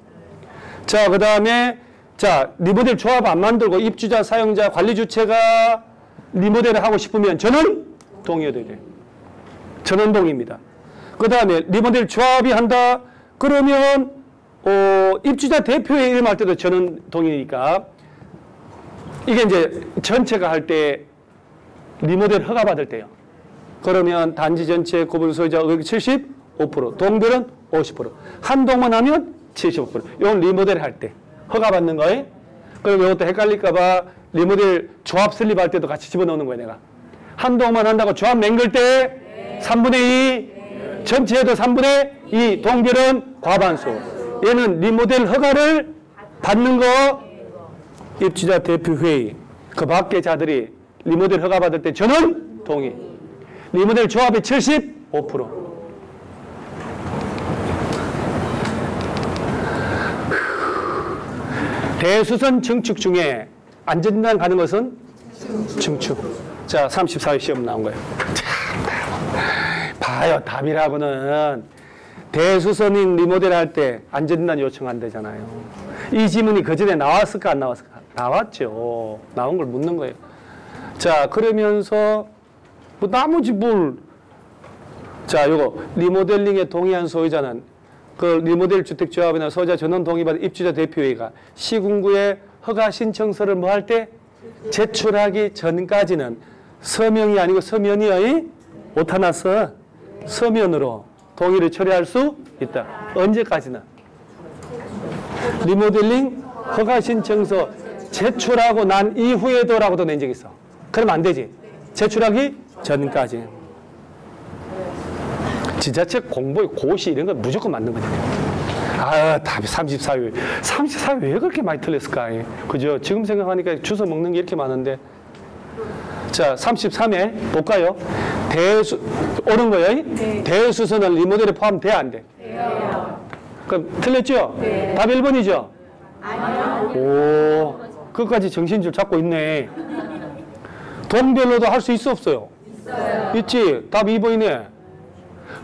자, 그 다음에 자 리모델 조합 안 만들고 입주자, 사용자, 관리주체가 리모델을 하고 싶으면 전원 동의해야 돼. 전원 동의입니다. 그 다음에 리모델 조합이 한다. 그러면 입주자 대표회 이름 할 때도 전원 동의니까 이게 이제 전체가 할 때 리모델 허가 받을 때요. 그러면 단지 전체 구분 소유자 의견 75%, 동별은 50%, 한동만 하면 75%. 이건 리모델 할 때 허가 받는 거예요. 그럼 이것도 헷갈릴까봐 리모델 조합 설립할 때도 같이 집어넣는 거예요. 내가 한동만 한다고 조합 맹글 때 3분의 2, 전체에도 3분의 2, 동별은 과반수. 얘는 리모델 허가를 받는 거 입주자 대표회의 그 밖에 자들이 리모델 허가 받을 때 전원 동의. 리모델 조합이 75%. 대수선 증축 중에 안전진단 가는 것은 증축. 자, 34회 시험 나온 거예요. 참, 봐요. 답이라고는 대수선인 리모델 할 때 안전진단 요청한대잖아요. 이 지문이 그 전에 나왔을까 안 나왔을까? 나왔죠. 나온 걸 묻는 거예요. 자, 그러면서 뭐 나머지 뭘. 자, 요거 리모델링에 동의한 소유자는 그 리모델 주택조합이나 소유자 전원 동의받은 입주자 대표회의가 시군구에 허가 신청서를 뭐 할 때 제출하기 전까지는 서명이 아니고 서면이의 오타나서 서면으로 동의를 처리할 수 있다. 언제까지나. 리모델링 허가 신청서 제출하고 난 이후에도라고도 낸 적 있어. 그러면 안 되지. 제출하기 전까지. 지자체 공보의 고시 이런 건 무조건 맞는 거잖아요. 아, 답이 34회. 34회 왜 그렇게 많이 틀렸을까? 그죠? 지금 생각하니까 주워 먹는 게 이렇게 많은데. 자, 33회 볼까요? 옳은 거예요? 네. 대수선은 리모델에 포함돼야 안 돼? 돼요. 그럼 틀렸죠? 네. 답 1번이죠? 아니요. 오, 그것까지 정신줄 잡고 있네. 동별로도 할 수 있어 없어요? 있어요. 있지? 답 2번이네.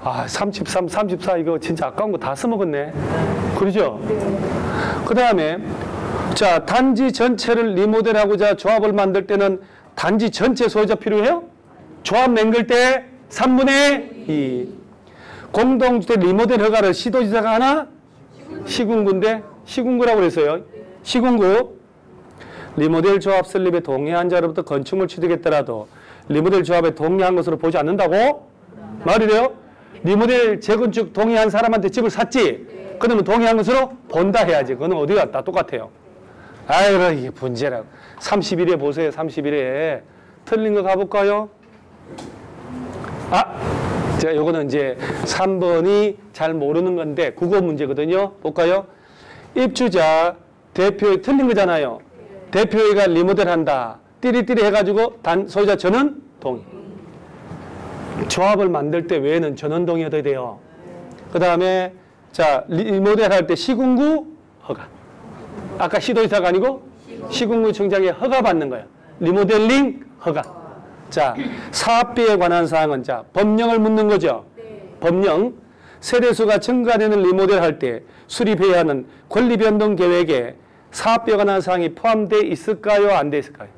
아, 33, 34 이거 진짜 아까운 거 다 써먹었네. 그러죠? 네. 그 다음에 자, 단지 전체를 리모델하고자 조합을 만들 때는 단지 전체 소유자 필요해요? 조합 맹글 때 3분의 2. 공동주택 리모델 허가를 시도지사가 하나? 시군구인데 시군구라고 그랬어요. 시군구. 리모델 조합 설립에 동의한 자로부터 건축물 취득했더라도 리모델 조합에 동의한 것으로 보지 않는다고? 말이래요. 리모델 재건축 동의한 사람한테 집을 샀지? 그러면 동의한 것으로 본다 해야지. 그거는 어디 갔다 똑같아요. 아이고, 이게 문제라고. 31회 보세요. 31회. 틀린 거 가볼까요? 아, 제가 요거는 이제 3번이 잘 모르는 건데 국어 문제거든요. 볼까요? 입주자, 대표회 틀린 거잖아요. 대표회가 리모델 한다. 띠리띠리 해가지고 소유자 전원 동의. 조합을 만들 때 외에는 전원 동의해야 돼요. 그 다음에 자, 리모델 할 때 시군구 허가. 아까 시도지사가 아니고 시군구청장의 허가 받는 거예요. 리모델링 허가. 자, 사업비에 관한 사항은 자, 법령을 묻는 거죠. 법령. 세대수가 증가되는 리모델 할 때 수립해야 하는 권리 변동 계획에 사업비에 관한 사항이 포함되어 있을까요? 안 돼 있을까요?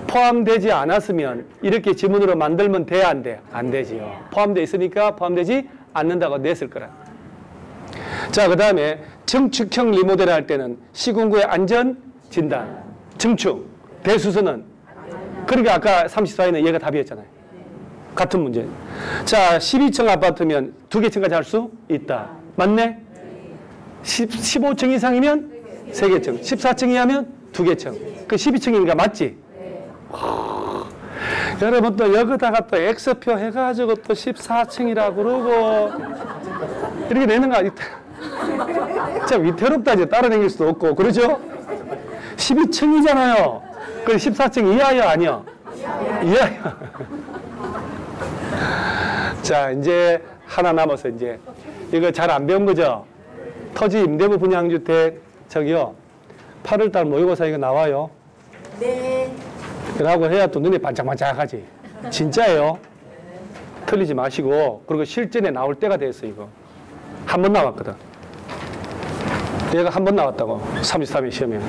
포함되지 않았으면 이렇게 지문으로 만들면 돼야 안 돼? 안 되지요. 포함되어 있으니까 포함되지 않는다고 냈을 거라. 자, 그 다음에 증축형 리모델 할 때는 시군구의 안전 진단, 증축, 대수선은 그러니까 아까 34회는 얘가 답이었잖아요. 같은 문제. 자, 12층 아파트면 2개 층까지 할 수 있다. 맞네? 15층 이상이면 3개 층, 14층 이하면 2개 층. 그 12층이니까 맞지? 여러분 또 여기다가 또 X표 해가지고 또 14층이라고 그러고 이렇게 내는 거 아니야? 진짜 위태롭다. 이제 따라다닐 수도 없고. 그러죠? 12층이잖아요. 그 14층 이하야 아니야? 이하야. 자, 이제 하나 남아서 이제 이거 잘 안 배운 거죠? 토지 임대부 분양주택 저기요. 8월달 모의고사 이거 나와요. 네. 라고 해야 또 눈이 반짝반짝하지. 진짜예요. 틀리지 마시고. 그리고 실전에 나올 때가 됐어 이거. 한 번 나왔거든. 얘가 한 번 나왔다고. 33회 시험에.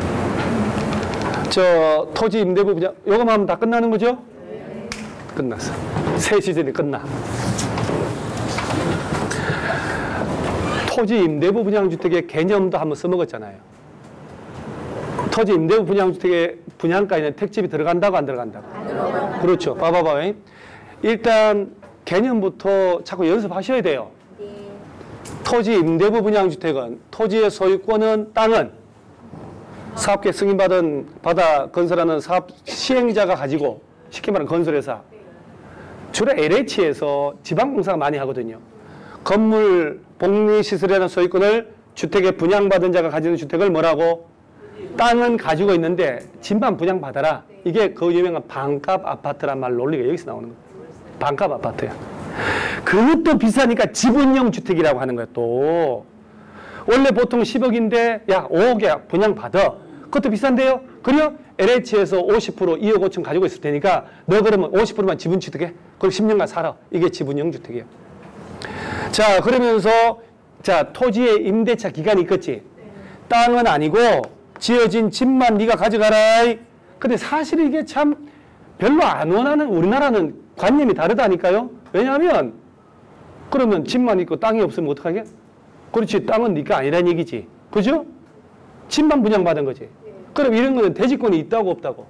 저 토지 임대부 분양 요거만 하면 다 끝나는 거죠? 네. 끝났어. 새 시즌이 끝나. 토지 임대부 분양주택의 개념도 한번 써먹었잖아요. 토지 임대부 분양주택의 분양가에는 택집이 들어간다고 안 들어간다고? 안 들어간다고. 그렇죠. 봐봐봐. 일단 개념부터 자꾸 연습하셔야 돼요. 네. 토지 임대부 분양주택은 토지의 소유권은 땅은 사업계획 승인받아 건설하는 사업 시행자가 가지고 쉽게 말하면 건설회사. 주로 LH에서 지방공사가 많이 하거든요. 건물 복리시설이라는 소유권을 주택에 분양받은 자가 가지는 주택을 뭐라고? 땅은 가지고 있는데 집만 분양받아라. 이게 그 유명한 반값 아파트란 말 논리가 여기서 나오는 거예요. 반값 아파트야. 그것도 비싸니까 지분형 주택이라고 하는 거야 또. 원래 보통 10억인데 야 5억에 분양받아. 그것도 비싼데요. 그래요? LH에서 50% 2억 5천 가지고 있을 테니까 너 그러면 50%만 지분 취득해. 그걸 10년간 살아. 이게 지분형 주택이에요. 자, 그러면서 자, 토지의 임대차 기간이 있겠지. 땅은 아니고 지어진 집만 네가 가져가라. 근데 사실 이게 참 별로 안 원하는, 우리나라는 관념이 다르다니까요. 왜냐하면 그러면 집만 있고 땅이 없으면 어떡하게? 그렇지, 땅은 네가 아니란 얘기지. 그죠? 집만 분양받은 거지. 그럼 이런 거는 대지권이 있다고 없다고?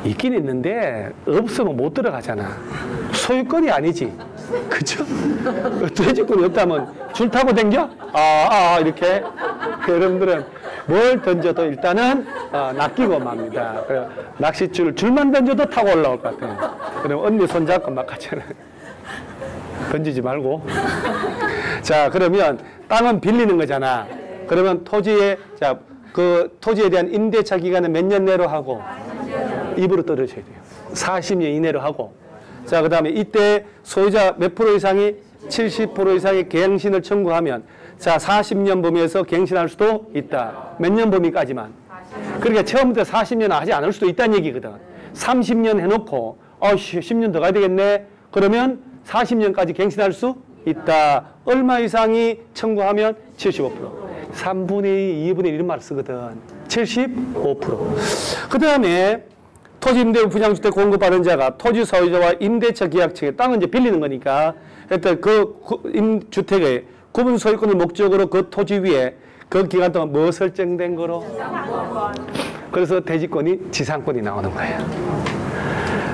있긴 있는데 없으면 못 들어가잖아. 소유권이 아니지. 그죠? 대지권이 없다면 줄 타고 댕겨? 이렇게. 여러분들은 뭘 던져도 일단은 낚이고 맙니다. 그래, 낚싯줄 줄만 던져도 타고 올라올 것 같아요. 그럼 언니 손잡고 막 가잖아요. 던지지 말고. 자, 그러면 땅은 빌리는 거잖아. 그러면 토지에, 자, 그 토지에 대한 임대차 기간은 몇 년 내로 하고? 입으로 떨어져야 돼요. 40년 이내로 하고. 자, 그 다음에 이때 소유자 몇 프로 이상이 70% 이상의 갱신을 청구하면 자, 40년 범위에서 갱신할 수도 있다. 몇 년 범위까지만. 그러니까 처음부터 40년 하지 않을 수도 있다는 얘기거든. 30년 해놓고 10년 더 가야 되겠네. 그러면 40년까지 갱신할 수 있다. 얼마 이상이 청구하면 75%. 3분의 2, 2분의 1 이런 말을 쓰거든. 75%. 그 다음에 토지 임대부 분양주택 공급받은 자가 토지 소유자와 임대차 계약청에 땅은 이제 빌리는 거니까 일단 그 주택의 구분 소유권을 목적으로 그 토지 위에 그 기간 동안 뭐 설정된 거로? 그래서 대지권이 지상권이 나오는 거예요.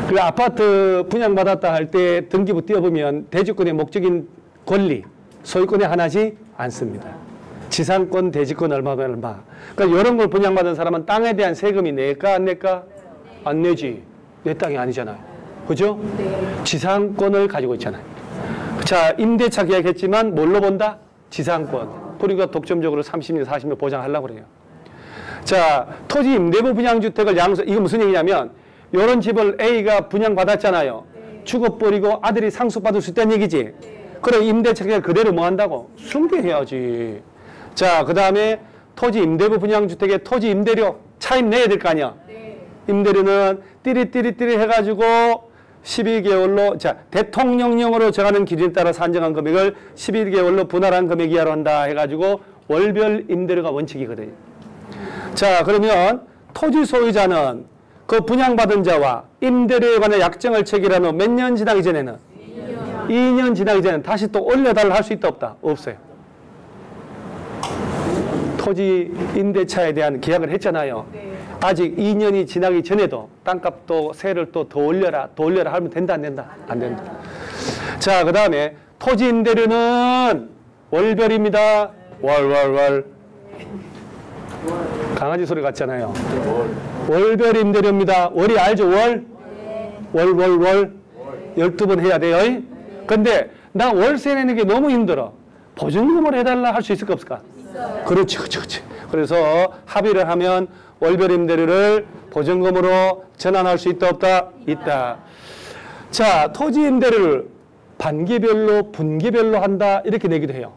그 아파트 분양받았다 할 때 등기부 띄워보면 대지권의 목적인 권리, 소유권이 하나지 않습니다. 지상권, 대지권 얼마면 얼마. 그러니까 이런 걸 분양받은 사람은 땅에 대한 세금이 낼까 안 낼까? 안 내지. 내 땅이 아니잖아요. 그죠? 지상권을 가지고 있잖아요. 자, 임대차 계약했지만 뭘로 본다? 지상권. 그러니까 독점적으로 30년, 40년 보장하려고 그래요. 자, 토지 임대부 분양주택을 양수, 이거 무슨 얘기냐면 이런 집을 A가 분양받았잖아요. 죽어버리고 아들이 상속받을 수 있다는 얘기지. 그럼 임대차 계약 그대로 뭐 한다고? 승계해야지. 자, 그 다음에 토지 임대부 분양주택의 토지 임대료 차입 내야 될 거 아니야. 임대료는 띠리띠리띠리 해가지고 12개월로, 자, 대통령령으로 정하는 기준에 따라 산정한 금액을 11개월로 분할한 금액 이하로 한다 해가지고 월별 임대료가 원칙이거든요. 자, 그러면 토지 소유자는 그 분양받은 자와 임대료에 관한 약정을 체결한 후 몇 년 지나기 전에는? 2년 지나기 전에는 다시 또 올려달라 할 수 있다 없다? 없어요. 토지 임대차에 대한 계약을 했잖아요. 아직 2년이 지나기 전에도 땅값도 세를 또 더 올려라 하면 된다 안 된다? 안 된다. 자, 그 다음에 토지 임대료는 월별입니다. 월. 강아지 소리 같잖아요. 월별 임대료입니다. 월이 알죠? 월? 월. 12번 해야 돼요. 근데 나 월세 내는 게 너무 힘들어. 보증금을 해달라 할 수 있을까 없을까? 그렇지. 그래서 합의를 하면 월별 임대료를 보증금으로 전환할 수 있다 없다? 있다. 자, 토지 임대료를 반기별로 분기별로 한다 이렇게 내기도 해요.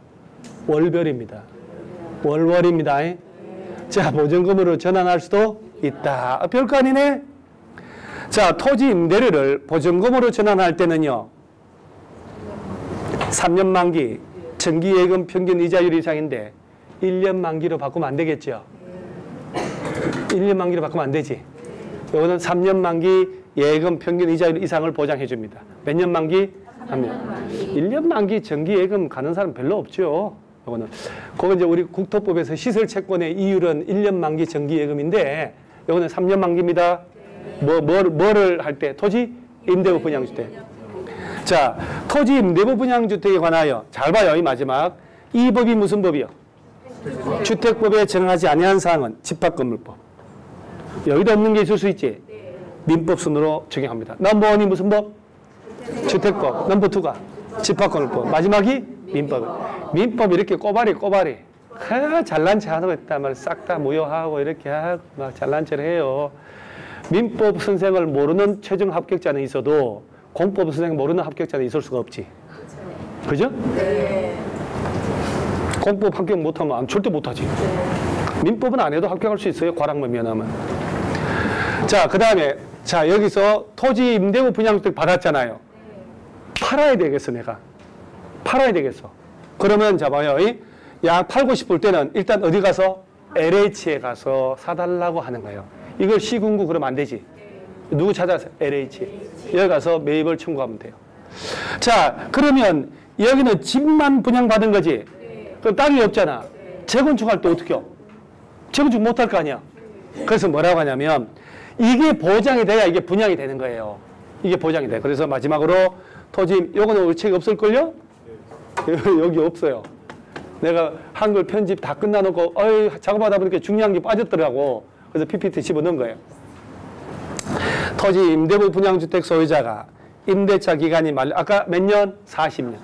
월별입니다. 월입니다. 자, 보증금으로 전환할 수도 있다. 별거 아니네. 자, 토지 임대료를 보증금으로 전환할 때는요. 3년 만기 정기예금 평균 이자율 이상인데 1년 만기로 바꾸면 안 되겠죠. 1년 만기로 바꾸면 안 되지. 이거는 3년 만기 예금 평균 이자율 이상을 보장해 줍니다. 몇 년 만기? 3년. 1년 만기 정기예금 가는 사람 별로 없죠. 이거는. 그건 이제 우리 국토법에서 시설 채권의 이율은 1년 만기 정기예금인데 이거는 3년 만기입니다. 뭐를 할 때? 토지 임대부 분양주택. 자, 토지 임대부 분양주택에 관하여 잘 봐요. 이 마지막. 이 법이 무슨 법이요? 주택법에 정하지 아니한 사항은 집합건물법. 여기도 없는 게 있을 수 있지. 민법 순으로 적용합니다. 넘버 1이 무슨 법? 주택법. 넘버 2가 집합건물법. 마지막이 민법. 민법 이렇게 꼬바리. 잘난 체 하고 있단 말이야. 싹 다 무효하고 이렇게 하고 막 잘난 체를 해요. 민법 선생을 모르는 최종 합격자는 있어도 공법 선생 모르는 합격자는 있을 수가 없지. 그죠? 네. 공법 합격 못하면 절대 못하지. 민법은 안 해도 합격할 수 있어요. 과락만 면하면. 자, 그 다음에 자 여기서 토지 임대부 분양주택 받았잖아요. 팔아야 되겠어 내가. 팔아야 되겠어. 그러면 자 봐요. 약 팔고 싶을 때는 일단 어디 가서 LH에 가서 사달라고 하는 거예요. 이걸 시군구 그러면 안 되지. 누구 찾아서 LH. 여기 가서 매입을 청구하면 돼요. 자, 그러면 여기는 집만 분양받은 거지. 그럼 땅이 없잖아. 재건축할 때 어떻게 해요? 재건축 못할 거 아니야. 그래서 뭐라고 하냐면 이게 보장이 돼야 이게 분양이 되는 거예요. 이게 보장이 돼. 그래서 마지막으로 토지, 요거는 우리 책이 없을걸요? 여기 없어요. 내가 한글 편집 다 끝나놓고 작업하다 보니까 중요한 게 빠졌더라고. 그래서 PPT 집어넣은 거예요. 토지 임대부 분양주택 소유자가 임대차 기간이 아까 몇 년? 40년.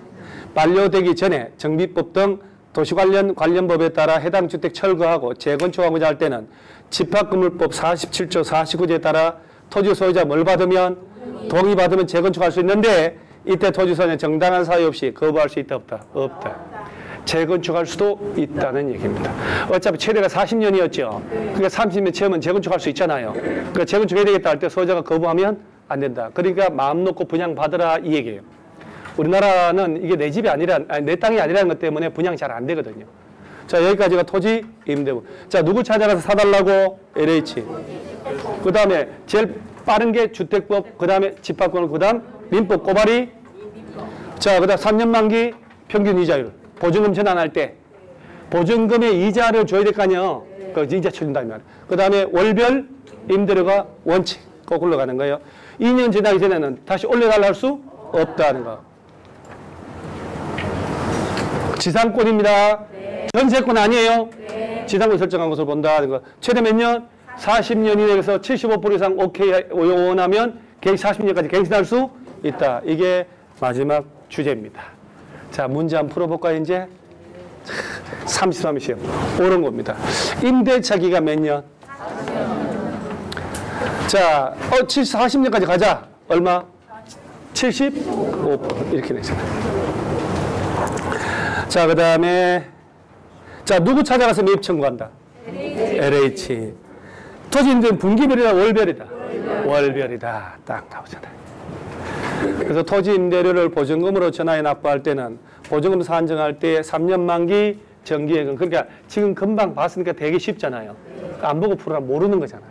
만료되기 전에 정비법 등 도시관련법에 따라 해당 주택 철거하고 재건축하고자 할 때는 집합건물법 47조 49조에 따라 토지 소유자 뭘 받으면? 동의받으면 재건축할 수 있는데 이때 토지 소유자는 정당한 사유 없이 거부할 수 있다 없다? 없다. 재건축할 수도 있다는 얘기입니다. 어차피 최대가 40년이었죠. 그러니까 30년 채우면 재건축할 수 있잖아요. 그러니까 재건축해야 되겠다 할 때 소유자가 거부하면 안 된다. 그러니까 마음 놓고 분양받으라 이 얘기예요. 우리나라는 이게 내 집이 아니라 내 땅이 아니라는 것 때문에 분양이 잘 안 되거든요. 자, 여기까지가 토지 임대부. 자, 누구 찾아가서 사달라고? LH. 그 다음에 제일 빠른 게 주택법, 그 다음에 집합권, 그 다음 민법 고발이. 자, 그 다음 3년 만기 평균 이자율. 보증금 전환할 때 보증금의 이자를 줘야 될 거 아니에요. 그 이자 쳐준다면. 그 다음에 월별 임대료가 원칙 꼭 올라가는 거예요. 2년 지나기 전에는 다시 올려달라 할 수 없다는 거. 지상권입니다. 네. 전세권 아니에요. 네. 지상권 설정한 것을 본다는 거. 최대 몇 년? 40년 이내에서 75% 이상 오케이 원하면 갱 40년까지 갱신할 수 있다. 이게 마지막 주제입니다. 자, 문제 한번 풀어볼까요, 이제? 33일 시험. 옳은 겁니다. 임대차 기간 몇 년? 40년. 자, 40년까지 가자. 얼마? 75%. 이렇게 되잖아요. 자, 그 다음에, 자, 누구 찾아가서 매입 청구한다? LH. 토지 임대는 분기별이다, 월별이다? 월별이다. 딱 나오잖아요. 그래서 토지 임대료를 보증금으로 전화해 납부할 때는 보증금 산정할 때 3년 만기 정기예금. 그러니까 지금 금방 봤으니까 되게 쉽잖아요. 안 보고 풀으라 모르는 거잖아요.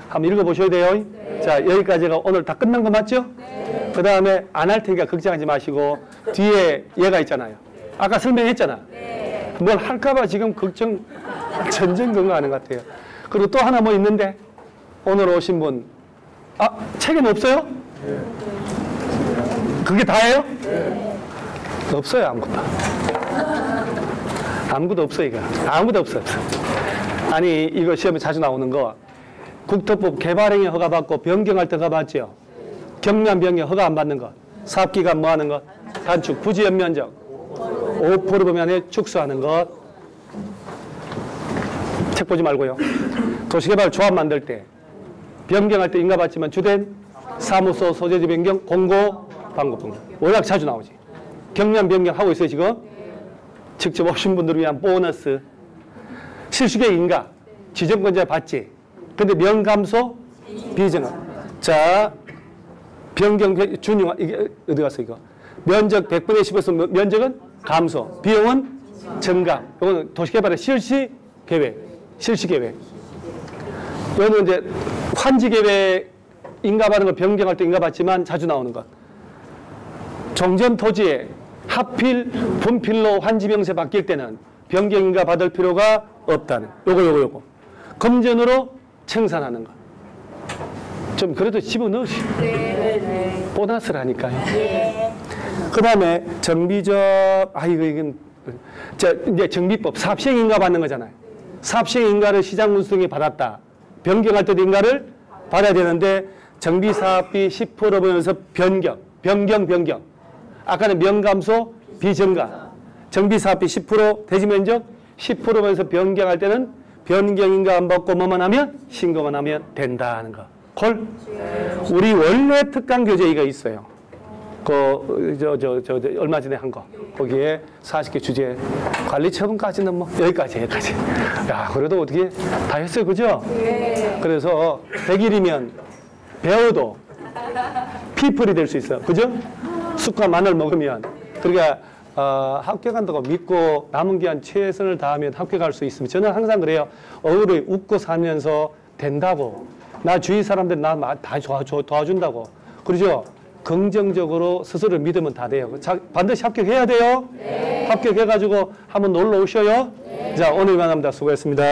한번 읽어보셔야 돼요. 네. 자, 여기까지가 오늘 다 끝난 거 맞죠? 네. 그 다음에 안 할 테니까 걱정하지 마시고 뒤에 얘가 있잖아요. 아까 설명했잖아. 네. 뭘 할까봐 지금 걱정 전전긍긍하는 것 같아요. 그리고 또 하나 뭐 있는데 오늘 오신 분 책에는 없어요? 네. 그게 다예요? 네. 없어요. 아무것도. 아무것도 없어 이거. 아무것도 없어. 아니 이거 시험에 자주 나오는 거 국토법 개발행위 허가받고 변경할 때 허가받죠. 경량 변경 허가 안 받는 것. 사업기간 뭐 하는 것. 단축. 부지연 면적 5% 범위 안에 축소하는 것. 책 보지 말고요. 도시개발 조합 만들 때 변경할 때 인가 받지만 주된 사무소 소재지 변경 공고 방법 변경. 워낙 자주 나오지. 경량 변경 하고 있어요 지금. 직접 오신 분들을 위한 보너스. 실수계 인가 지정권자 받지. 근데 명감소 비정합. 자, 변경 준용 이게 어디 갔어 이거? 면적 100분의 10에서 면적은 감소, 비용은 증감. 이거는 도시개발의 실시 계획, 실시 계획. 이거는 이제 환지 계획 인가받는 거 변경할 때 인가받지만 자주 나오는 것. 종전 토지에 하필 분필로 환지 명세 바뀔 때는 변경 인가 받을 필요가 없다는. 요거. 검전으로 청산하는 거. 좀 그래도 집어넣으시고. 네. 보너스라니까요. 네. 그 다음에 정비적, 이건, 이제 정비법, 사업시행인가 받는 거잖아요. 사업시행인가를 시장운수등에 받았다. 변경할 때도 인가를 받아야 되는데, 정비사업비 10% 보면서 변경. 아까는 명감소, 비정감. 정비사업비 10%, 대지면적 10% 보면서 변경할 때는 변경인가 안 받고 뭐만 하면 신고만 하면 된다는 거. 우리 원래 특강 교재 이거 있어요. 얼마 전에 한 거. 거기에 40개 주제. 관리 처분까지는 뭐, 여기까지. 야, 그래도 어떻게 다 했어요. 그죠? 네. 그래서 100일이면 배워도 피플이 될 수 있어요. 그죠? 쑥과 마늘 먹으면. 그러니까, 합격한다고 믿고 남은 기간 최선을 다하면 합격할 수 있으면 저는 항상 그래요. 얼굴이 웃고 살면서 된다고. 나 주위 사람들 나 다 도와준다고. 그러죠? 긍정적으로 스스로를 믿으면 다 돼요. 반드시 합격해야 돼요. 네. 합격해가지고 한번 놀러 오셔요. 네. 자, 오늘 만납니다. 수고했습니다.